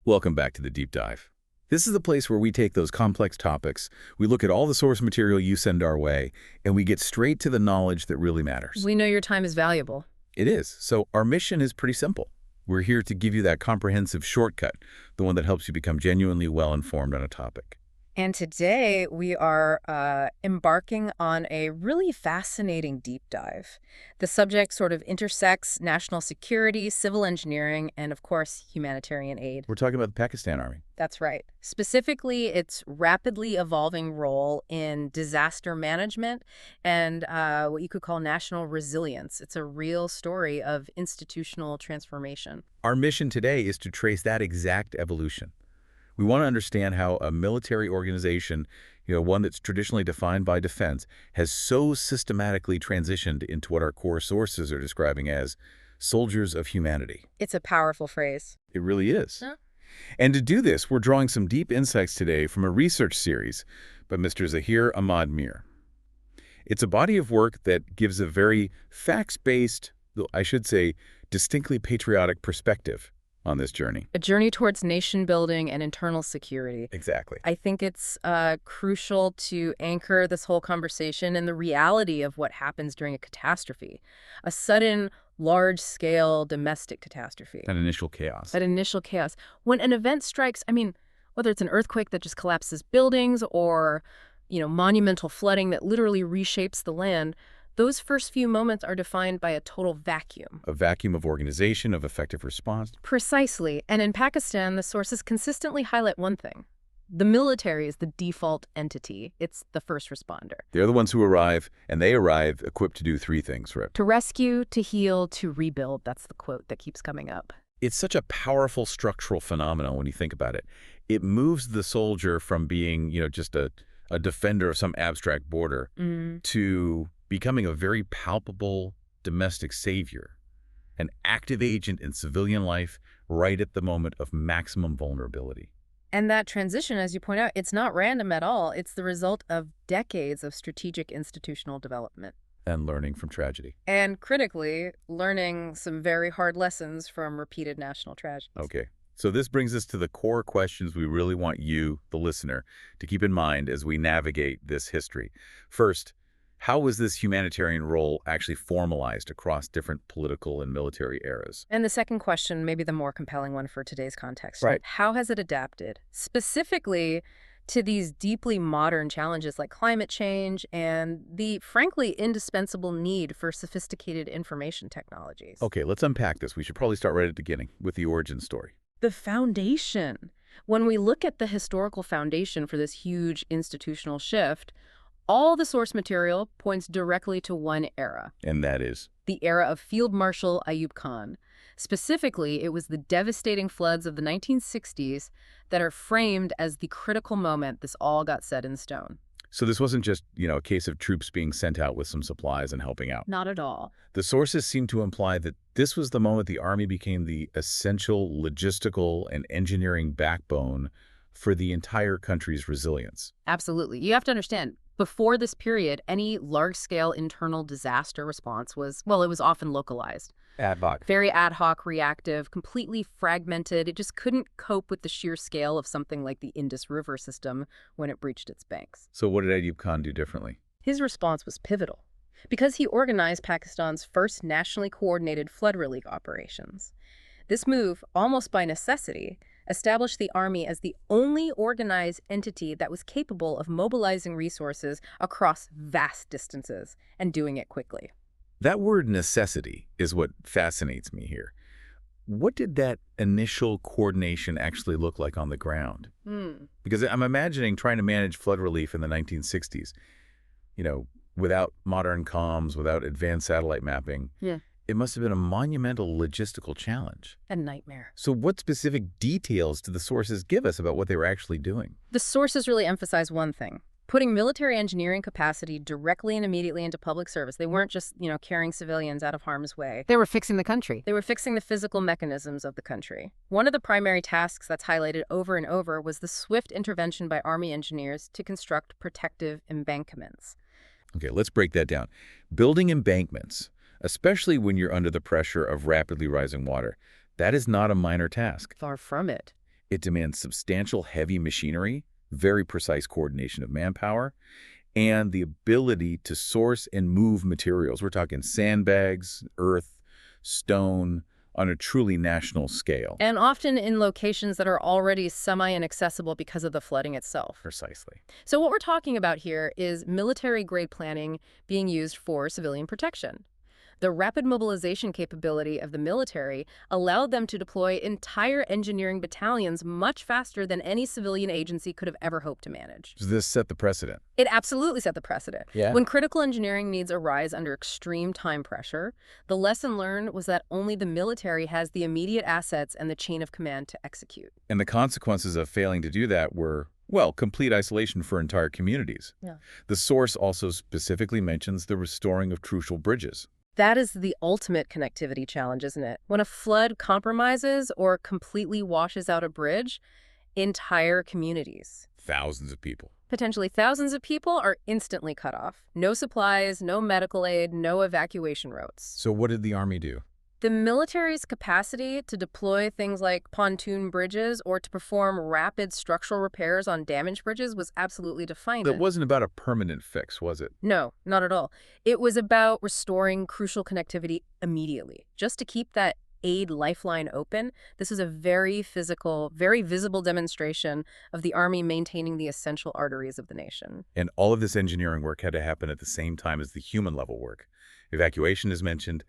Welcome back to the Deep Dive. This is the place where we take those complex topics, we look at all the source material you send our way, and we get straight to the knowledge that really matters. We know your time is valuable. It is. So our mission is pretty simple. We're here to give you that comprehensive shortcut, the one that helps you become genuinely well-informed on a topic. And today we are embarking on a really fascinating deep dive. The subject sort of intersects national security, civil engineering, and of course, humanitarian aid. We're talking about the Pakistan Army. That's right. Specifically, its rapidly evolving role in disaster management and what you could call national resilience. It's a real story of institutional transformation. Our mission today is to trace that exact evolution. We want to understand how a military organization, one that's traditionally defined by defense, has so systematically transitioned into what our core sources are describing as soldiers of humanity. It's a powerful phrase. It really is. Huh? And to do this, we're drawing some deep insights today from a research series by Mr. Zahir Ahmad Mir. It's a body of work that gives a very facts-based, I should say, distinctly patriotic perspective on this journey. A journey towards nation building and internal security. Exactly. I think it's crucial to anchor this whole conversation in the reality of what happens during a catastrophe. A sudden, large-scale domestic catastrophe. That initial chaos. That initial chaos. When an event strikes, whether it's an earthquake that just collapses buildings or, monumental flooding that literally reshapes the land, those first few moments are defined by a total vacuum. A vacuum of organization, of effective response. Precisely. And in Pakistan, the sources consistently highlight one thing. The military is the default entity. It's the first responder. They're the ones who arrive, and they arrive equipped to do three things, right? To rescue, to heal, to rebuild. That's the quote that keeps coming up. It's such a powerful structural phenomenon when you think about it. It moves the soldier from being, just a defender of some abstract border to becoming a very palpable domestic savior, an active agent in civilian life right at the moment of maximum vulnerability. And that transition, as you point out, it's not random at all. It's the result of decades of strategic institutional development. And learning from tragedy. And critically, learning some very hard lessons from repeated national tragedies. Okay. So this brings us to the core questions we really want you, the listener, to keep in mind as we navigate this history. First, how was this humanitarian role actually formalized across different political and military eras? And the second question, maybe the more compelling one for today's context. Right. How has it adapted, specifically to these deeply modern challenges like climate change and the, frankly, indispensable need for sophisticated information technologies? Okay, let's unpack this. We should probably start right at the beginning with the origin story. The foundation. When we look at the historical foundation for this huge institutional shift, all the source material points directly to one era. And that is? The era of Field Marshal Ayub Khan. Specifically, it was the devastating floods of the 1960s that are framed as the critical moment this all got set in stone. So this wasn't just, a case of troops being sent out with some supplies and helping out. Not at all. The sources seem to imply that this was the moment the Army became the essential logistical and engineering backbone for the entire country's resilience. Absolutely. You have to understand, before this period, any large-scale internal disaster response was, it was often localized. Ad hoc. Very ad hoc, reactive, completely fragmented. It just couldn't cope with the sheer scale of something like the Indus River system when it breached its banks. So what did Ayub Khan do differently? His response was pivotal because he organized Pakistan's first nationally coordinated flood relief operations. This move, almost by necessity, established the Army as the only organized entity that was capable of mobilizing resources across vast distances and doing it quickly. That word necessity is what fascinates me here. What did that initial coordination actually look like on the ground? Because I'm imagining trying to manage flood relief in the 1960s, without modern comms, without advanced satellite mapping. Yeah. It must have been a monumental logistical challenge. A nightmare. So what specific details do the sources give us about what they were actually doing? The sources really emphasize one thing. Putting military engineering capacity directly and immediately into public service. They weren't just, carrying civilians out of harm's way. They were fixing the country. They were fixing the physical mechanisms of the country. One of the primary tasks that's highlighted over and over was the swift intervention by Army engineers to construct protective embankments. Okay, let's break that down. Building embankments, especially when you're under the pressure of rapidly rising water, that is not a minor task. Far from it. It demands substantial heavy machinery, very precise coordination of manpower, and the ability to source and move materials. We're talking sandbags, earth, stone, on a truly national scale. And often in locations that are already semi-inaccessible because of the flooding itself. Precisely. So what we're talking about here is military-grade planning being used for civilian protection. The rapid mobilization capability of the military allowed them to deploy entire engineering battalions much faster than any civilian agency could have ever hoped to manage. Does this set the precedent? It absolutely set the precedent. Yeah. When critical engineering needs arise under extreme time pressure, the lesson learned was that only the military has the immediate assets and the chain of command to execute. And the consequences of failing to do that were, well, complete isolation for entire communities. Yeah. The source also specifically mentions the restoring of crucial bridges. That is the ultimate connectivity challenge, isn't it? When a flood compromises or completely washes out a bridge, entire communities, Thousands of people. potentially thousands of people, are instantly cut off. No supplies, no medical aid, no evacuation routes. So what did the Army do? The military's capacity to deploy things like pontoon bridges or to perform rapid structural repairs on damaged bridges was absolutely defined. That wasn't about a permanent fix, was it? No, not at all. It was about restoring crucial connectivity immediately, just to keep that aid lifeline open. This was a very physical, very visible demonstration of the Army maintaining the essential arteries of the nation. And all of this engineering work had to happen at the same time as the human level work. Evacuation is mentioned.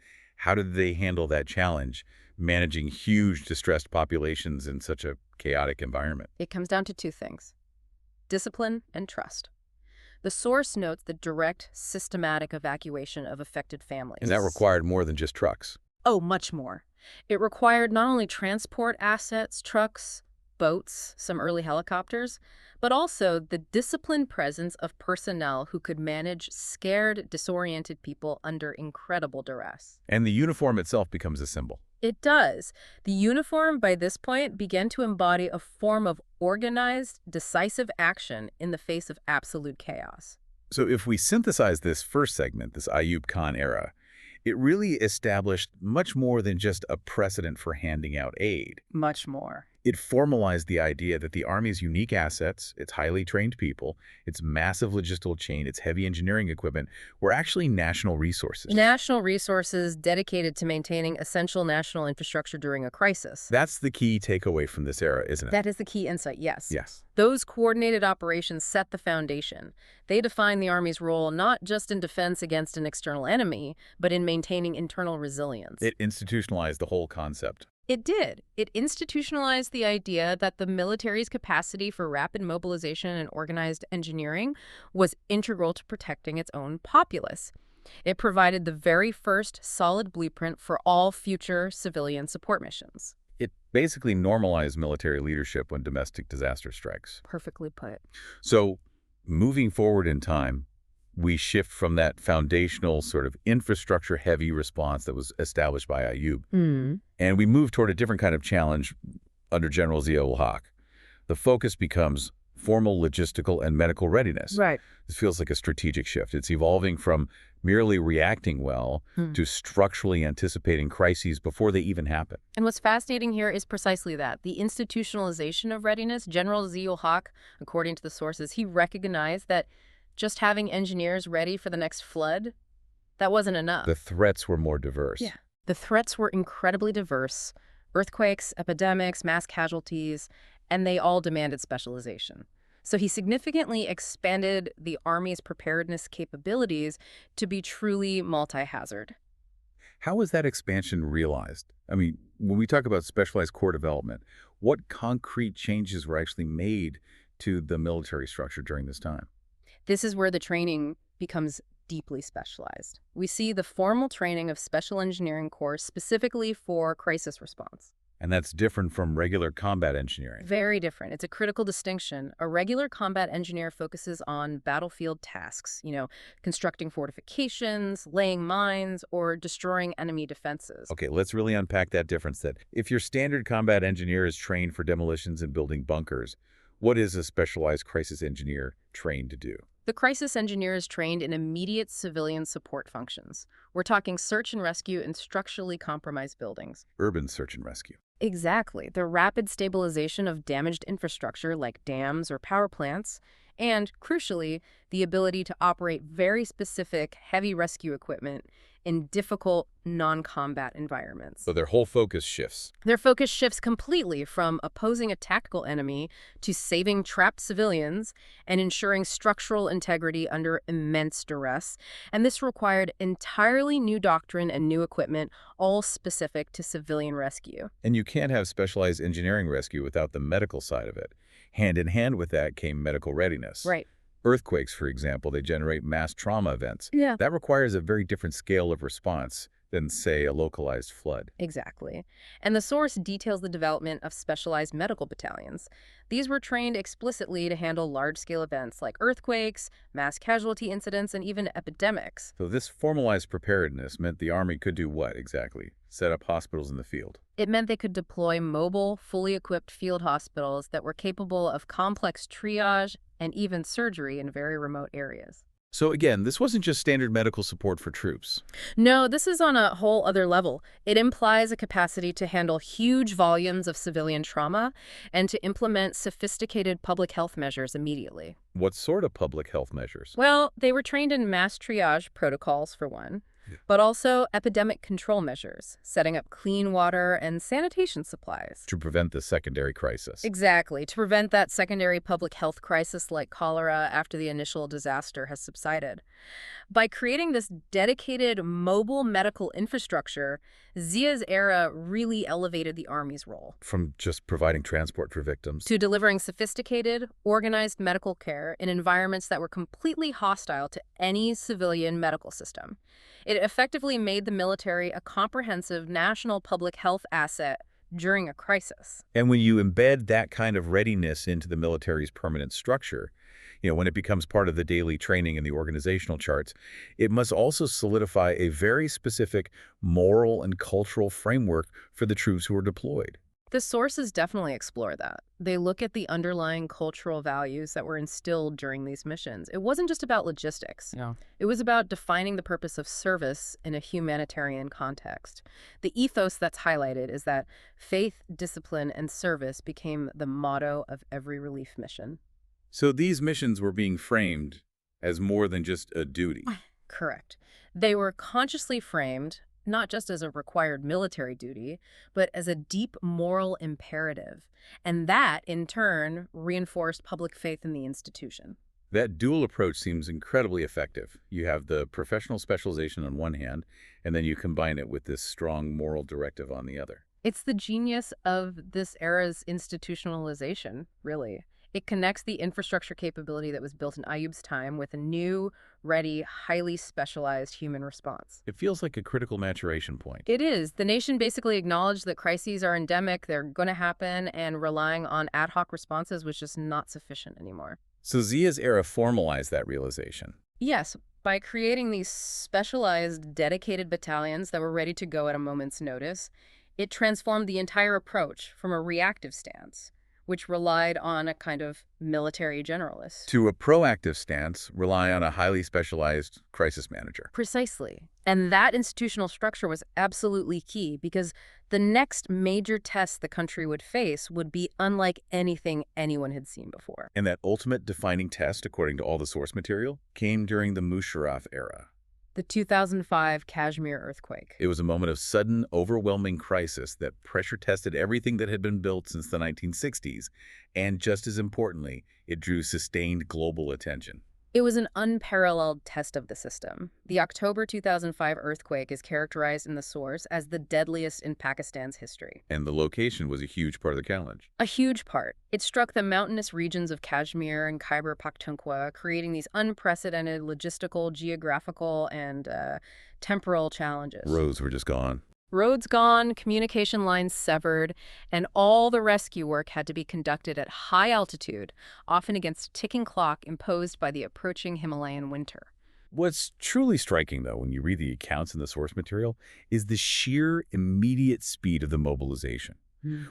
How did they handle that challenge, managing huge distressed populations in such a chaotic environment? It comes down to two things: discipline and trust. The source notes the direct, systematic evacuation of affected families. And that required more than just trucks. Oh, much more. It required not only transport assets, trucks, boats, some early helicopters, but also the disciplined presence of personnel who could manage scared, disoriented people under incredible duress. And the uniform itself becomes a symbol. It does. The uniform, by this point, began to embody a form of organized, decisive action in the face of absolute chaos. So if we synthesize this first segment, this Ayub Khan era, it really established much more than just a precedent for handing out aid. Much more. It formalized the idea that the Army's unique assets, its highly trained people, its massive logistical chain, its heavy engineering equipment, were actually national resources. National resources dedicated to maintaining essential national infrastructure during a crisis. That's the key takeaway from this era, isn't it? That is the key insight, yes. Yes. Those coordinated operations set the foundation. They define the Army's role not just in defense against an external enemy, but in maintaining internal resilience. It institutionalized the whole concept. It did. It institutionalized the idea that the military's capacity for rapid mobilization and organized engineering was integral to protecting its own populace. It provided the very first solid blueprint for all future civilian support missions. It basically normalized military leadership when domestic disaster strikes. Perfectly put. So, moving forward in time, we shift from that foundational sort of infrastructure-heavy response that was established by Ayub, and we move toward a different kind of challenge under General Zia-ul-Haq. The focus becomes formal logistical and medical readiness. Right. This feels like a strategic shift. It's evolving from merely reacting well to structurally anticipating crises before they even happen. And what's fascinating here is precisely that. The institutionalization of readiness. General Zia-ul-Haq, according to the sources, he recognized that just having engineers ready for the next flood, that wasn't enough. The threats were more diverse. Yeah. The threats were incredibly diverse: earthquakes, epidemics, mass casualties, and they all demanded specialization. So he significantly expanded the Army's preparedness capabilities to be truly multi-hazard. How was that expansion realized? I mean, when we talk about specialized corps development, what concrete changes were actually made to the military structure during this time? This is where the training becomes deeply specialized. We see the formal training of special engineering corps specifically for crisis response. And that's different from regular combat engineering. Very different. It's a critical distinction. A regular combat engineer focuses on battlefield tasks, constructing fortifications, laying mines, or destroying enemy defenses. Okay, let's really unpack that difference then. If your standard combat engineer is trained for demolitions and building bunkers, what is a specialized crisis engineer trained to do? The crisis engineer is trained in immediate civilian support functions. We're talking search and rescue in structurally compromised buildings. Urban search and rescue. Exactly. The rapid stabilization of damaged infrastructure like dams or power plants, and, crucially, the ability to operate very specific heavy rescue equipment in difficult, non-combat environments. So their whole focus shifts. Their focus shifts completely from opposing a tactical enemy to saving trapped civilians and ensuring structural integrity under immense duress. And this required entirely new doctrine and new equipment, all specific to civilian rescue. And you can't have specialized engineering rescue without the medical side of it. Hand in hand with that came medical readiness. Right. Earthquakes, for example, they generate mass trauma events. Yeah. That requires a very different scale of response than, say, a localized flood. Exactly. And the source details the development of specialized medical battalions. These were trained explicitly to handle large-scale events like earthquakes, mass casualty incidents, and even epidemics. So this formalized preparedness meant the Army could do what exactly? Set up hospitals in the field. It meant they could deploy mobile, fully equipped field hospitals that were capable of complex triage and even surgery in very remote areas. So again, this wasn't just standard medical support for troops. No, this is on a whole other level. It implies a capacity to handle huge volumes of civilian trauma and to implement sophisticated public health measures immediately. What sort of public health measures? Well, they were trained in mass triage protocols, for one, but also epidemic control measures, setting up clean water and sanitation supplies. To prevent the secondary crisis. Exactly, to prevent that secondary public health crisis like cholera after the initial disaster has subsided. By creating this dedicated mobile medical infrastructure, Zia's era really elevated the Army's role. From just providing transport for victims. To delivering sophisticated, organized medical care in environments that were completely hostile to any civilian medical system. It effectively made the military a comprehensive national public health asset during a crisis. And when you embed that kind of readiness into the military's permanent structure, when it becomes part of the daily training and the organizational charts, it must also solidify a very specific moral and cultural framework for the troops who are deployed. The sources definitely explore that. They look at the underlying cultural values that were instilled during these missions. It wasn't just about logistics. Yeah. It was about defining the purpose of service in a humanitarian context. The ethos that's highlighted is that faith, discipline, and service became the motto of every relief mission. So these missions were being framed as more than just a duty. Correct. They were consciously framed not just as a required military duty, but as a deep moral imperative. And that, in turn, reinforced public faith in the institution. That dual approach seems incredibly effective. You have the professional specialization on one hand, and then you combine it with this strong moral directive on the other. It's the genius of this era's institutionalization, really. It connects the infrastructure capability that was built in Ayub's time with a new, ready, highly specialized human response. It feels like a critical maturation point. It is. The nation basically acknowledged that crises are endemic, they're going to happen, and relying on ad hoc responses was just not sufficient anymore. So Zia's era formalized that realization. Yes, by creating these specialized, dedicated battalions that were ready to go at a moment's notice, it transformed the entire approach from a reactive stance, which relied on a kind of military generalist, to a proactive stance, rely on a highly specialized crisis manager. Precisely. And that institutional structure was absolutely key because the next major test the country would face would be unlike anything anyone had seen before. And that ultimate defining test, according to all the source material, came during the Musharraf era. The 2005 Kashmir earthquake. It was a moment of sudden, overwhelming crisis that pressure-tested everything that had been built since the 1960s, and just as importantly, it drew sustained global attention. It was an unparalleled test of the system. The October 2005 earthquake is characterized in the source as the deadliest in Pakistan's history. And the location was a huge part of the challenge. A huge part. It struck the mountainous regions of Kashmir and Khyber Pakhtunkhwa, creating these unprecedented logistical, geographical, and temporal challenges. Roads were just gone. Roads gone, communication lines severed, and all the rescue work had to be conducted at high altitude, often against a ticking clock imposed by the approaching Himalayan winter. What's truly striking, though, when you read the accounts in the source material, is the sheer immediate speed of the mobilization.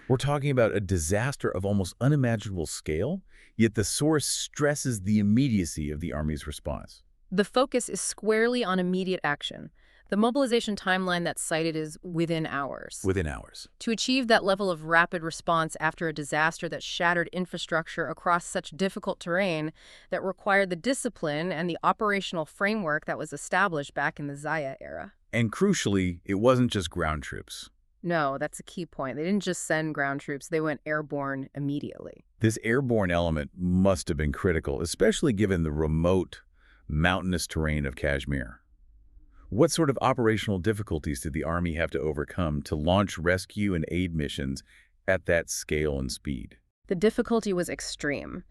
We're talking about a disaster of almost unimaginable scale, yet the source stresses the immediacy of the Army's response. The focus is squarely on immediate action. The mobilization timeline that's cited is within hours. Within hours. To achieve that level of rapid response after a disaster that shattered infrastructure across such difficult terrain that required the discipline and the operational framework that was established back in the Zia era. And crucially, it wasn't just ground troops. No, that's a key point. They didn't just send ground troops, they went airborne immediately. This airborne element must have been critical, especially given the remote, mountainous terrain of Kashmir. What sort of operational difficulties did the Army have to overcome to launch rescue and aid missions at that scale and speed? The difficulty was extreme.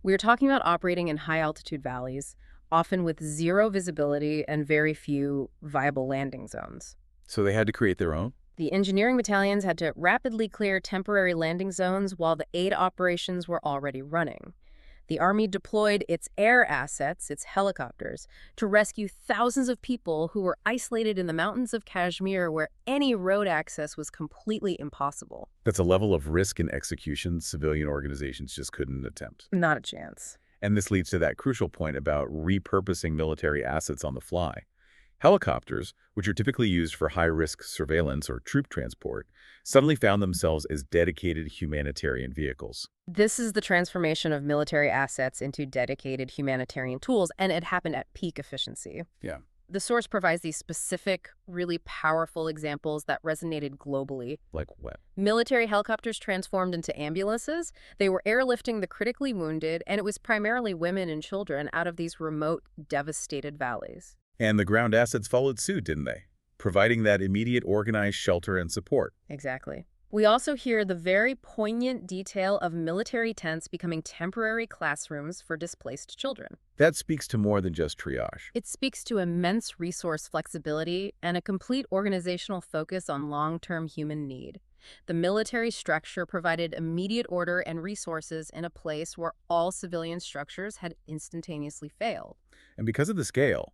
We are talking about operating in high-altitude valleys, often with zero visibility and very few viable landing zones. So they had to create their own? The engineering battalions had to rapidly clear temporary landing zones while the aid operations were already running. The Army deployed its air assets, its helicopters, to rescue thousands of people who were isolated in the mountains of Kashmir where any road access was completely impossible. That's a level of risk and execution civilian organizations just couldn't attempt. Not a chance. And this leads to that crucial point about repurposing military assets on the fly. Helicopters, which are typically used for high-risk surveillance or troop transport, suddenly found themselves as dedicated humanitarian vehicles. This is the transformation of military assets into dedicated humanitarian tools, and it happened at peak efficiency. Yeah. The source provides these specific, really powerful examples that resonated globally. Like what? Military helicopters transformed into ambulances. They were airlifting the critically wounded, and it was primarily women and children out of these remote, devastated valleys. And the ground assets followed suit, didn't they? Providing that immediate organized shelter and support. Exactly. We also hear the very poignant detail of military tents becoming temporary classrooms for displaced children. That speaks to more than just triage. It speaks to immense resource flexibility and a complete organizational focus on long-term human need. The military structure provided immediate order and resources in a place where all civilian structures had instantaneously failed. And because of the scale,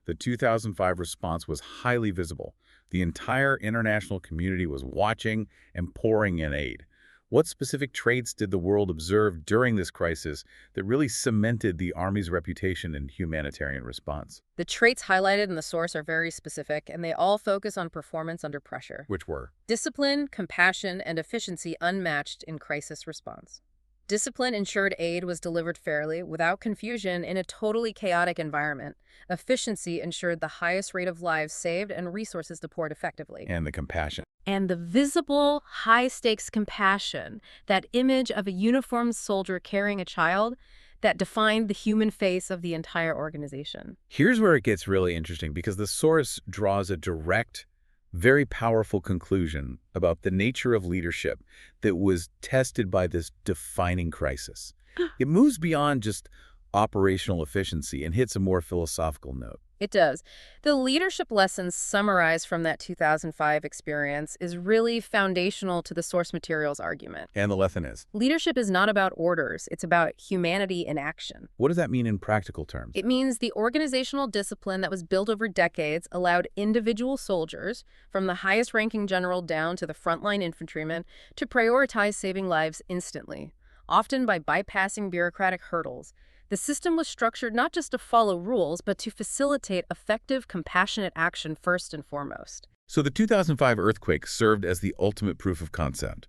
the 2005 response was highly visible. The entire international community was watching and pouring in aid. What specific traits did the world observe during this crisis that really cemented the Army's reputation in humanitarian response? The traits highlighted in the source are very specific, and they all focus on performance under pressure. Which were? Discipline, compassion, and efficiency unmatched in crisis response. Discipline ensured aid was delivered fairly, without confusion, in a totally chaotic environment. Efficiency ensured the highest rate of lives saved and resources deployed effectively. And the compassion. And the visible, high-stakes compassion, that image of a uniformed soldier carrying a child, that defined the human face of the entire organization. Here's where it gets really interesting, because the source draws a direct, very powerful conclusion about the nature of leadership that was tested by this defining crisis. It moves beyond just operational efficiency and hits a more philosophical note. It does. The leadership lessons summarized from that 2005 experience is really foundational to the source material's argument. And the lesson is? Leadership is not about orders. It's about humanity in action. What does that mean in practical terms? It means the organizational discipline that was built over decades allowed individual soldiers, from the highest-ranking general down to the frontline infantryman, to prioritize saving lives instantly, often by bypassing bureaucratic hurdles. The system was structured not just to follow rules, but to facilitate effective, compassionate action first and foremost. So the 2005 earthquake served as the ultimate proof of concept.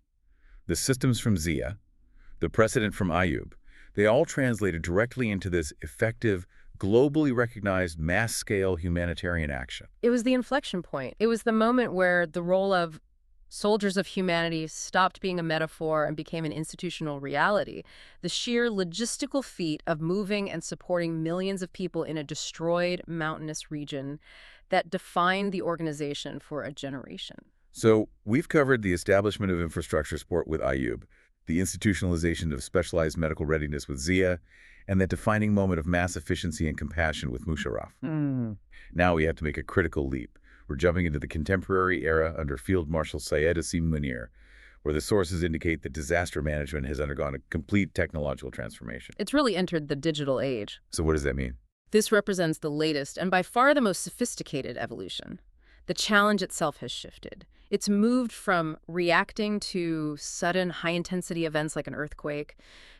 The systems from Zia, the precedent from Ayub, they all translated directly into this effective, globally recognized mass-scale humanitarian action. It was the inflection point. It was the moment where the role of soldiers of humanity stopped being a metaphor and became an institutional reality. The sheer logistical feat of moving and supporting millions of people in a destroyed mountainous region that defined the organization for a generation. So we've covered the establishment of infrastructure support with Ayub, the institutionalization of specialized medical readiness with Zia, and that defining moment of mass efficiency and compassion with Musharraf. Now we have to make a critical leap. We're jumping into the contemporary era under Field Marshal Syed Asim Munir, where the sources indicate that disaster management has undergone a complete technological transformation. It's really entered the digital age. So what does that mean? This represents the latest and by far the most sophisticated evolution. The challenge itself has shifted. It's moved from reacting to sudden high-intensity events like an earthquake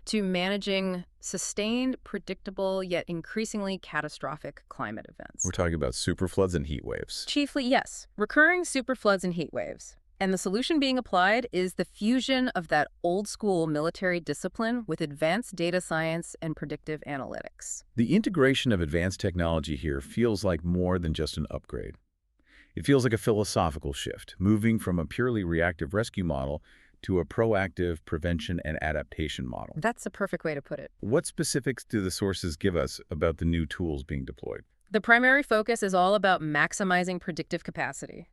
to managing sustained, predictable, yet increasingly catastrophic climate events. We're talking about superfloods and heat waves. Chiefly, yes, recurring superfloods and heat waves. And the solution being applied is the fusion of that old-school military discipline with advanced data science and predictive analytics. The integration of advanced technology here feels like more than just an upgrade. It feels like a philosophical shift, moving from a purely reactive rescue model to a proactive prevention and adaptation model. That's a perfect way to put it. What specifics do the sources give us about the new tools being deployed? The primary focus is all about maximizing predictive capacity.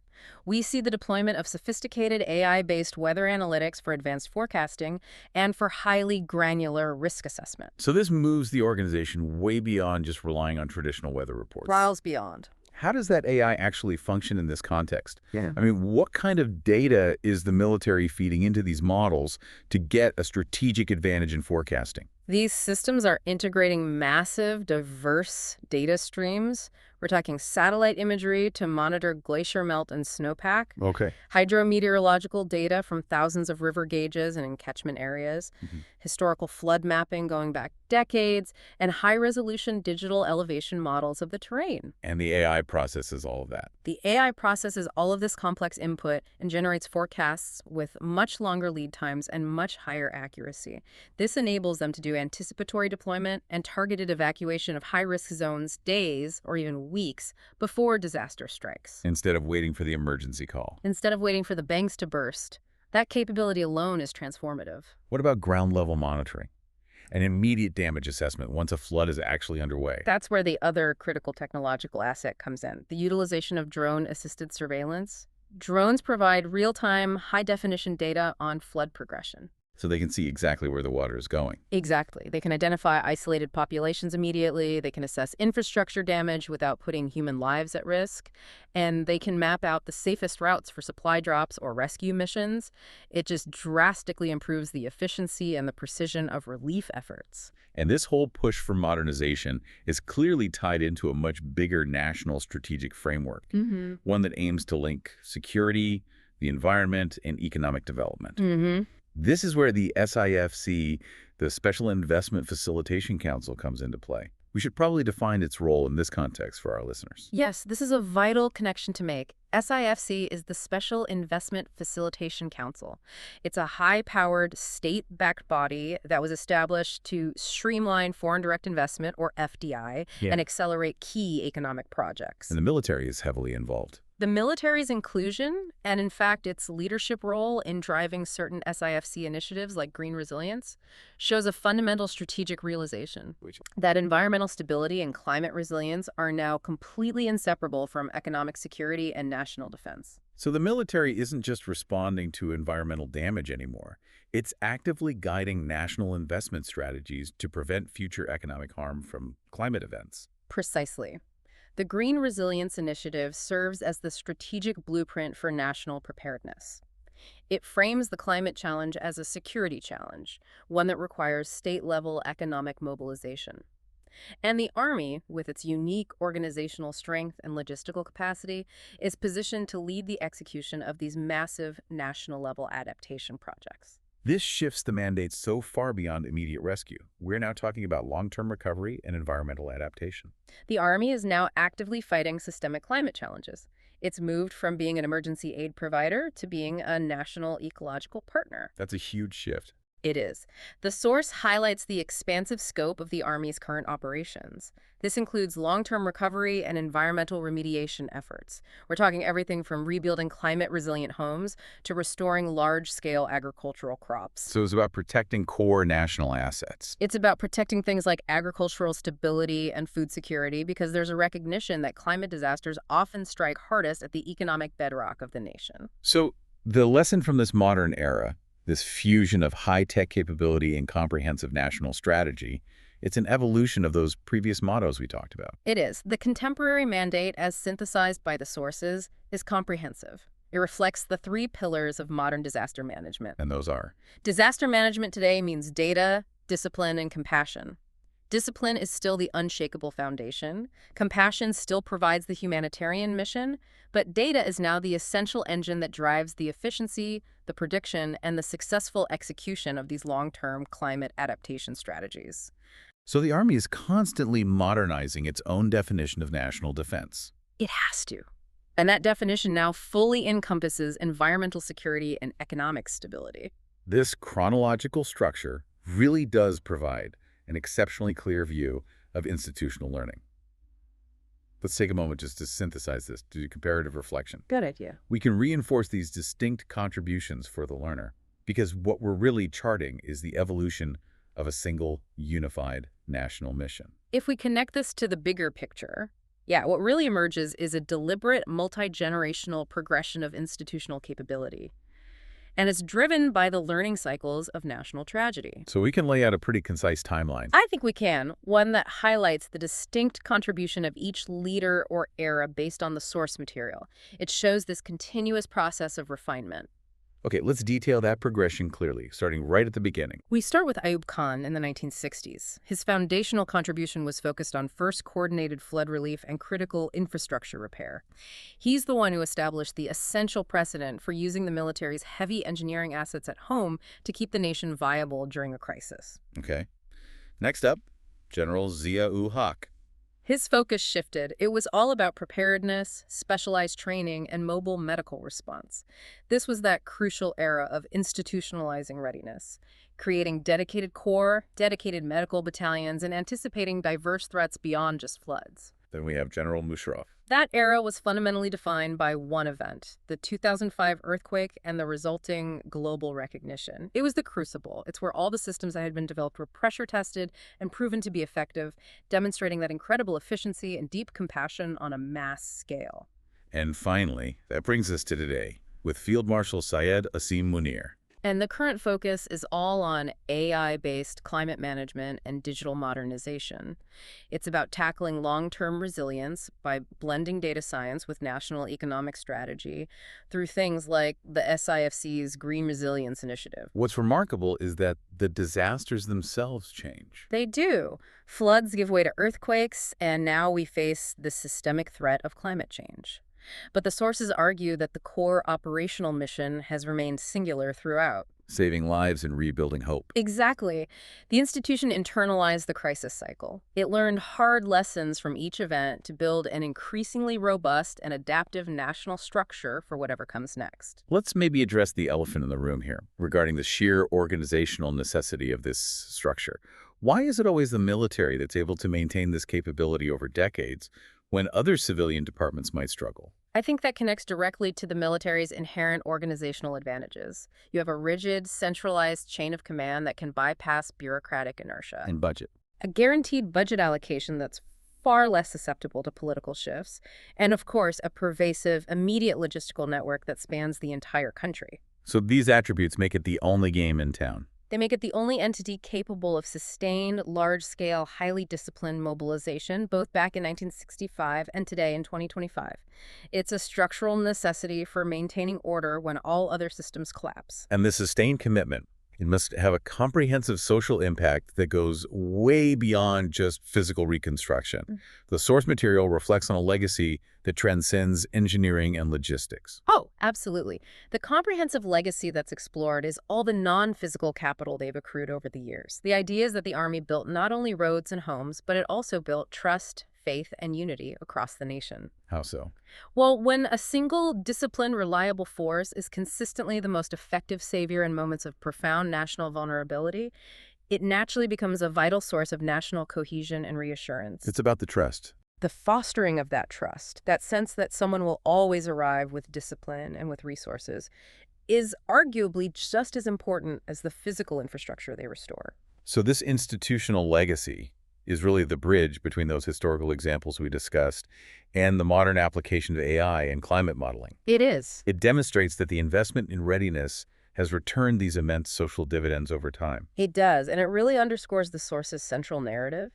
We see the deployment of sophisticated AI-based weather analytics for advanced forecasting and for highly granular risk assessment. So this moves the organization way beyond just relying on traditional weather reports. Miles beyond. How does that AI actually function in this context? Yeah. I mean, what kind of data is the military feeding into these models to get a strategic advantage in forecasting? These systems are integrating massive, diverse data streams. We're talking satellite imagery to monitor glacier melt and snowpack, Okay. hydrometeorological data from thousands of river gauges and in catchment areas, historical flood mapping going back decades, and high-resolution digital elevation models of the terrain. And the AI processes all of that. The AI processes all of this complex input and generates forecasts with much longer lead times and much higher accuracy. This enables them to do anticipatory deployment and targeted evacuation of high-risk zones days or even weeks before disaster strikes. Instead of waiting for the emergency call. Instead of waiting for the banks to burst. That capability alone is transformative. What about ground-level monitoring? An immediate damage assessment once a flood is actually underway. That's where the other critical technological asset comes in, the utilization of drone-assisted surveillance. Drones provide real-time, high-definition data on flood progression. So they can see exactly where the water is going. Exactly. They can identify isolated populations immediately. They can assess infrastructure damage without putting human lives at risk. And they can map out the safest routes for supply drops or rescue missions. It just drastically improves the efficiency and the precision of relief efforts. And this whole push for modernization is clearly tied into a much bigger national strategic framework, one that aims to link security, the environment, and economic development. This is where the SIFC, the Special Investment Facilitation Council, comes into play. We should probably define its role in this context for our listeners. Yes, this is a vital connection to make. SIFC is the Special Investment Facilitation Council. It's a high-powered, state-backed body that was established to streamline foreign direct investment, or FDI, and accelerate key economic projects. And the military is heavily involved. The military's inclusion, and in fact its leadership role in driving certain SIFC initiatives like green resilience, shows a fundamental strategic realization that environmental stability and climate resilience are now completely inseparable from economic security and national defense. So the military isn't just responding to environmental damage anymore. It's actively guiding national investment strategies to prevent future economic harm from climate events. Precisely. The Green Resilience Initiative serves as the strategic blueprint for national preparedness. It frames the climate challenge as a security challenge, one that requires state-level economic mobilization. And the Army, with its unique organizational strength and logistical capacity, is positioned to lead the execution of these massive national-level adaptation projects. This shifts the mandate so far beyond immediate rescue. We're now talking about long-term recovery and environmental adaptation. The Army is now actively fighting systemic climate challenges. It's moved from being an emergency aid provider to being a national ecological partner. That's a huge shift. It is. The source highlights the expansive scope of the Army's current operations. This includes long-term recovery and environmental remediation efforts. We're talking everything from rebuilding climate-resilient homes to restoring large-scale agricultural crops. So it's about protecting core national assets. It's about protecting things like agricultural stability and food security because there's a recognition that climate disasters often strike hardest at the economic bedrock of the nation. So the lesson from this modern era, this fusion of high-tech capability and comprehensive national strategy, it's an evolution of those previous mottos we talked about. It is. The contemporary mandate, as synthesized by the sources, is comprehensive. It reflects the three pillars of modern disaster management. And those are? Disaster management today means data, discipline, and compassion. Discipline is still the unshakable foundation. Compassion still provides the humanitarian mission, but data is now the essential engine that drives the efficiency, the prediction, and the successful execution of these long-term climate adaptation strategies. So the Army is constantly modernizing its own definition of national defense. It has to. And that definition now fully encompasses environmental security and economic stability. This chronological structure really does provide an exceptionally clear view of institutional learning. Let's take a moment just to synthesize this, to do comparative reflection. Good idea. We can reinforce these distinct contributions for the learner, because what we're really charting is the evolution of a single, unified national mission. If we connect this to the bigger picture, what really emerges is a deliberate, multi-generational progression of institutional capability. And it's driven by the learning cycles of national tragedy. So we can lay out a pretty concise timeline. I think we can, one that highlights the distinct contribution of each leader or era based on the source material. It shows this continuous process of refinement. Okay, let's detail that progression clearly, starting right at the beginning. We start with Ayub Khan in the 1960s. His foundational contribution was focused on first coordinated flood relief and critical infrastructure repair. He's the one who established the essential precedent for using the military's heavy engineering assets at home to keep the nation viable during a crisis. Okay. Next up, General Zia-ul-Haq. His focus shifted. It was all about preparedness, specialized training, and mobile medical response. This was that crucial era of institutionalizing readiness, creating dedicated corps, dedicated medical battalions, and anticipating diverse threats beyond just floods. Then we have General Musharraf. That era was fundamentally defined by one event, the 2005 earthquake and the resulting global recognition. It was the crucible. It's where all the systems that had been developed were pressure tested and proven to be effective, demonstrating that incredible efficiency and deep compassion on a mass scale. And finally, that brings us to today, with Field Marshal Syed Asim Munir. And the current focus is all on AI-based climate management and digital modernization. It's about tackling long-term resilience by blending data science with national economic strategy through things like the SIFC's Green Resilience Initiative. What's remarkable is that the disasters themselves change. They do. Floods give way to earthquakes, and now we face the systemic threat of climate change. But the sources argue that the core operational mission has remained singular throughout. Saving lives and rebuilding hope. Exactly. The institution internalized the crisis cycle. It learned hard lessons from each event to build an increasingly robust and adaptive national structure for whatever comes next. Let's maybe address the elephant in the room here regarding the sheer organizational necessity of this structure. Why is it always the military that's able to maintain this capability over decades when other civilian departments might struggle? I think that connects directly to the military's inherent organizational advantages. You have a rigid, centralized chain of command that can bypass bureaucratic inertia. And budget. A guaranteed budget allocation that's far less susceptible to political shifts. And of course, a pervasive, immediate logistical network that spans the entire country. So these attributes make it the only game in town. They make it the only entity capable of sustained, large-scale, highly disciplined mobilization, both back in 1965 and today in 2025. It's a structural necessity for maintaining order when all other systems collapse. And this sustained commitment, it must have a comprehensive social impact that goes way beyond just physical reconstruction. The source material reflects on a legacy that transcends engineering and logistics. Oh, absolutely. The comprehensive legacy that's explored is all the non-physical capital they've accrued over the years. The idea is that the Army built not only roads and homes, but it also built trust, faith, and unity across the nation. How so? Well, when a single, disciplined, reliable force is consistently the most effective savior in moments of profound national vulnerability, it naturally becomes a vital source of national cohesion and reassurance. It's about the trust. The fostering of that trust, that sense that someone will always arrive with discipline and with resources, is arguably just as important as the physical infrastructure they restore. So this institutional legacy is really the bridge between those historical examples we discussed and the modern application of AI and climate modeling. It is. It demonstrates that the investment in readiness has returned these immense social dividends over time. It does, and it really underscores the source's central narrative,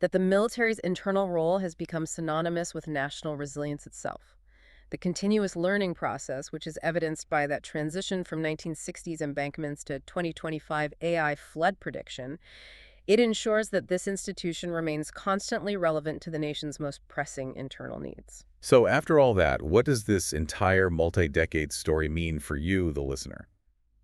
that the military's internal role has become synonymous with national resilience itself. The continuous learning process, which is evidenced by that transition from 1960s embankments to 2025 AI flood prediction, It ensures that this institution remains constantly relevant to the nation's most pressing internal needs. So after all that, what does this entire multi-decade story mean for you, the listener?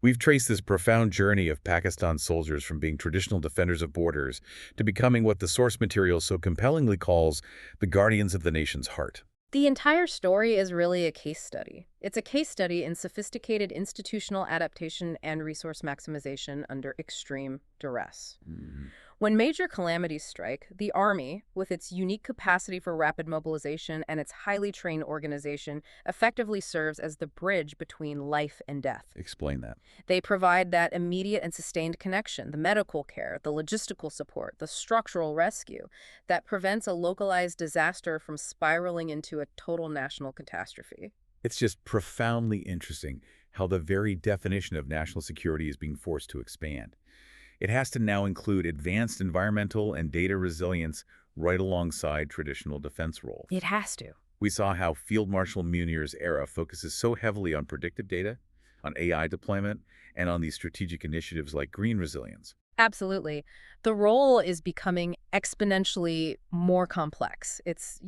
We've traced this profound journey of Pakistan soldiers from being traditional defenders of borders to becoming what the source material so compellingly calls the guardians of the nation's heart. The entire story is really a case study. It's a case study in sophisticated institutional adaptation and resource maximization under extreme duress. Mhm. When major calamities strike, the Army, with its unique capacity for rapid mobilization and its highly trained organization, effectively serves as the bridge between life and death. Explain that. They provide that immediate and sustained connection, the medical care, the logistical support, the structural rescue that prevents a localized disaster from spiraling into a total national catastrophe. It's just profoundly interesting how the very definition of national security is being forced to expand. It has to now include advanced environmental and data resilience right alongside traditional defense roles. It has to. We saw how Field Marshal Munir's era focuses so heavily on predictive data, on AI deployment, and on these strategic initiatives like green resilience. Absolutely. The role is becoming exponentially more complex. It's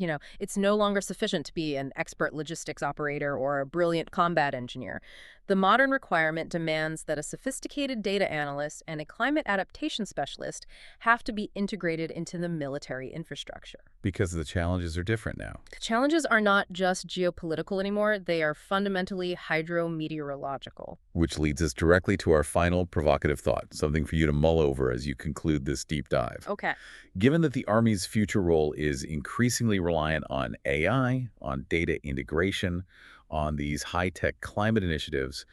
no longer sufficient to be an expert logistics operator or a brilliant combat engineer. The modern requirement demands that a sophisticated data analyst and a climate adaptation specialist have to be integrated into the military infrastructure. Because the challenges are different now. The challenges are not just geopolitical anymore, they are fundamentally hydrometeorological. Which leads us directly to our final provocative thought, something for you to mull over as you conclude this deep dive. Okay. Given that the Army's future role is increasingly reliant on AI, on data integration, on these high-tech climate initiatives,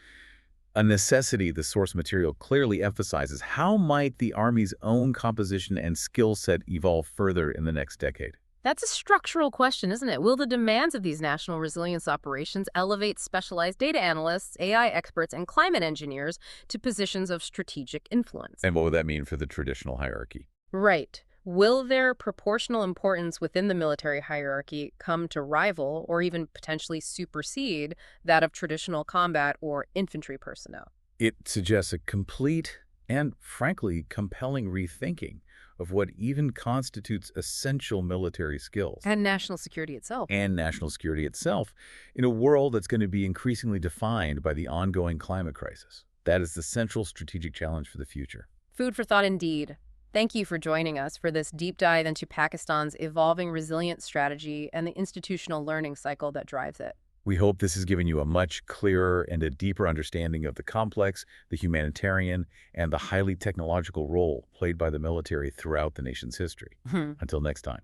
a necessity the source material clearly emphasizes, how might the Army's own composition and skill set evolve further in the next decade? That's a structural question, isn't it? Will the demands of these national resilience operations elevate specialized data analysts, AI experts, and climate engineers to positions of strategic influence? And what would that mean for the traditional hierarchy? Right. Will their proportional importance within the military hierarchy come to rival or even potentially supersede that of traditional combat or infantry personnel? It suggests a complete and, frankly, compelling rethinking of what even constitutes essential military skills. And national security itself. And national security itself in a world that's going to be increasingly defined by the ongoing climate crisis. That is the central strategic challenge for the future. Food for thought indeed. Thank you for joining us for this deep dive into Pakistan's evolving resilience strategy and the institutional learning cycle that drives it. We hope this has given you a much clearer and a deeper understanding of the complex, the humanitarian, and the highly technological role played by the military throughout the nation's history. Until next time.